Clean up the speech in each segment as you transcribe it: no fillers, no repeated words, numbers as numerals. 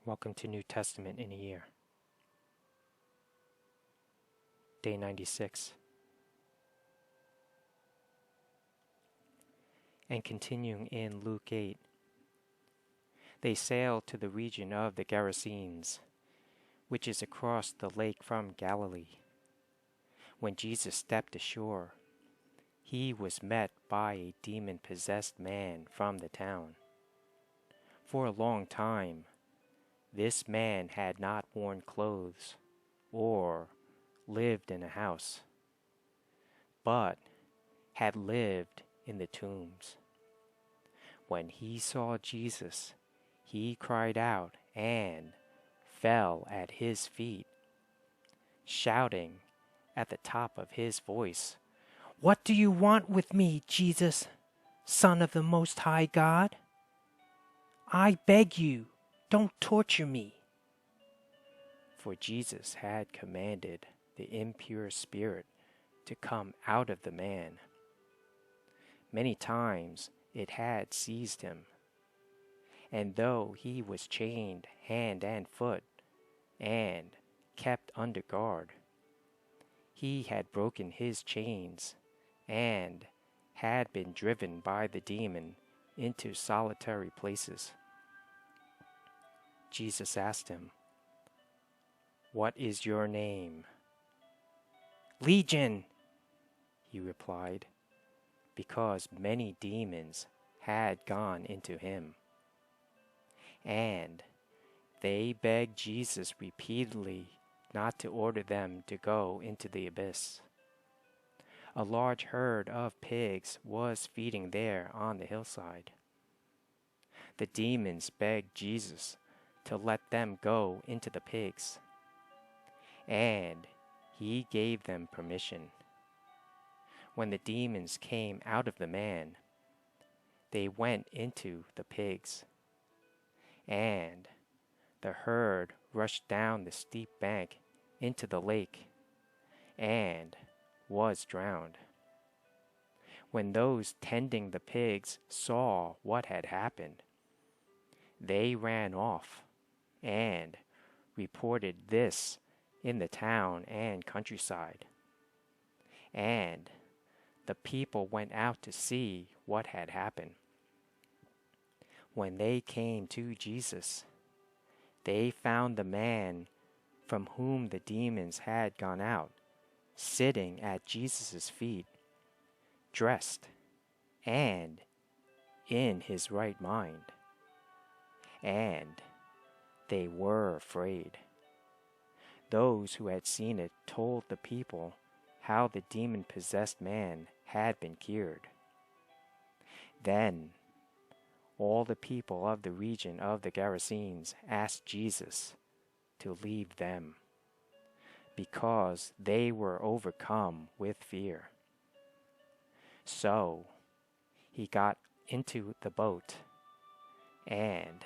Welcome to New Testament in a Year. Day 96. And continuing in Luke 8, they sailed to the region of the Gerasenes, which is across the lake from Galilee. When Jesus stepped ashore, he was met by a demon-possessed man from the town. For a long time, this man had not worn clothes or lived in a house, but had lived in the tombs. When he saw Jesus, he cried out and fell at his feet, shouting at the top of his voice, "What do you want with me, Jesus, Son of the Most High God? I beg you, don't torture me." For Jesus had commanded the impure spirit to come out of the man. Many times it had seized him, and though he was chained hand and foot and kept under guard, he had broken his chains and had been driven by the demon into solitary places. Jesus asked him, "What is your name?" "Legion," he replied, because many demons had gone into him. And they begged Jesus repeatedly not to order them to go into the abyss. A large herd of pigs was feeding there on the hillside. The demons begged Jesus to let them go into the pigs, and he gave them permission. When the demons came out of the man, they went into the pigs, and the herd rushed down the steep bank into the lake and was drowned. When those tending the pigs saw what had happened, they ran off and reported this in the town and countryside. And the people went out to see what had happened. When they came to Jesus, they found the man from whom the demons had gone out sitting at Jesus' feet, dressed and in his right mind. And they were afraid. Those who had seen it told the people how the demon-possessed man had been cured. Then all the people of the region of the Gerasenes asked Jesus to leave them, because they were overcome with fear. So he got into the boat and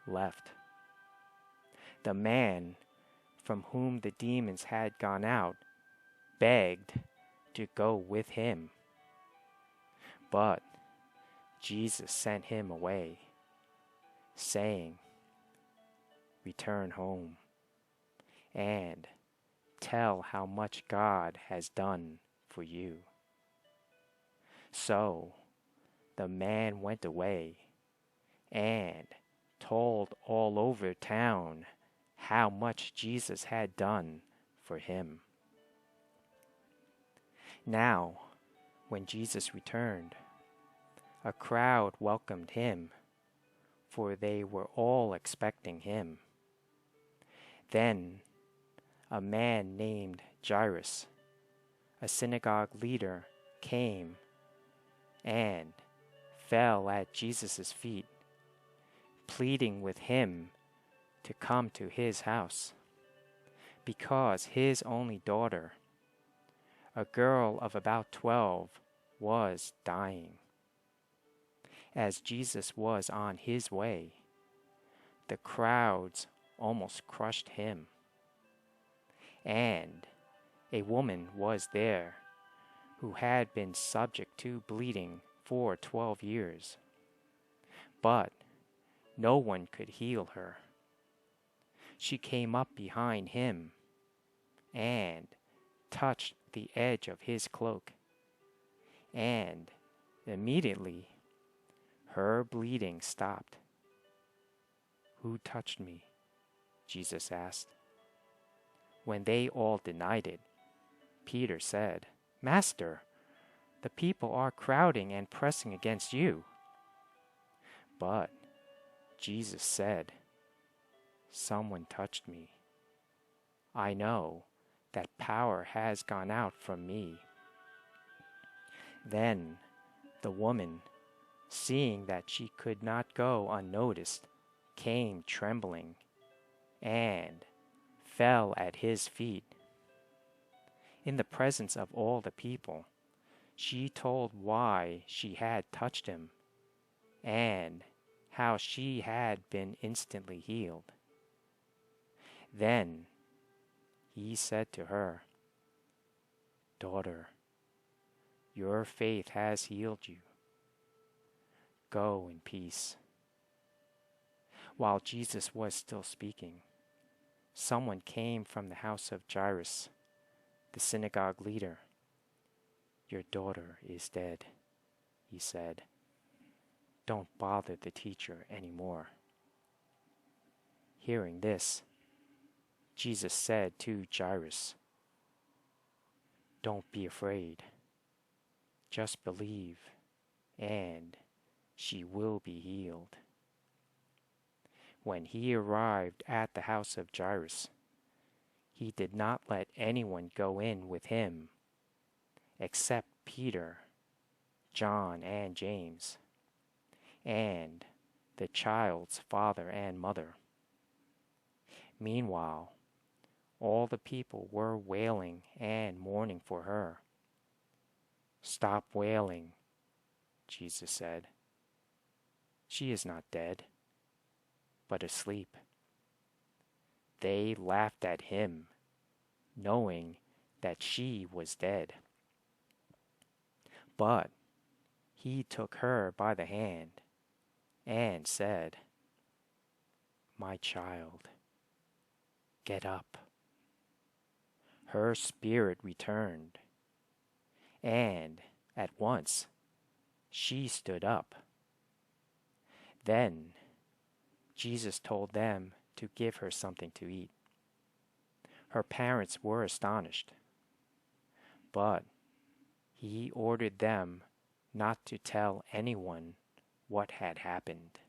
left. The man from whom the demons had gone out begged to go with him, but Jesus sent him away, saying, "Return home and tell how much God has done for you." So the man went away and told all over town how much Jesus had done for him. Now, when Jesus returned, a crowd welcomed him, for they were all expecting him. Then a man named Jairus, a synagogue leader, came and fell at Jesus' feet, pleading with him to come to his house, because his only daughter, a girl of about 12, was dying. As Jesus was on his way, the crowds almost crushed him. And a woman was there who had been subject to bleeding for 12 years. But no one could heal her, she came up behind him and touched the edge of his cloak, and immediately her bleeding stopped. "Who touched me?" Jesus asked. When they all denied it, Peter said, "Master, the people are crowding and pressing against you." But Jesus said, "Someone touched me. I know that power has gone out from me." Then the woman, seeing that she could not go unnoticed, came trembling and fell at his feet. In the presence of all the people, she told why she had touched him and how she had been instantly healed. Then he said to her, "Daughter, your faith has healed you. Go in peace." While Jesus was still speaking, someone came from the house of Jairus, the synagogue leader. "Your daughter is dead," he said. "Don't bother the teacher anymore." Hearing this, Jesus said to Jairus, "Don't be afraid. Just believe, and she will be healed." When he arrived at the house of Jairus, he did not let anyone go in with him, except Peter, John, and James, and the child's father and mother. Meanwhile, all the people were wailing and mourning for her. "Stop wailing," Jesus said. "She is not dead, but asleep." They laughed at him, knowing that she was dead. But he took her by the hand and said, "My child, get up." Her spirit returned, and at once she stood up. Then Jesus told them to give her something to eat. Her parents were astonished, but he ordered them not to tell anyone what had happened.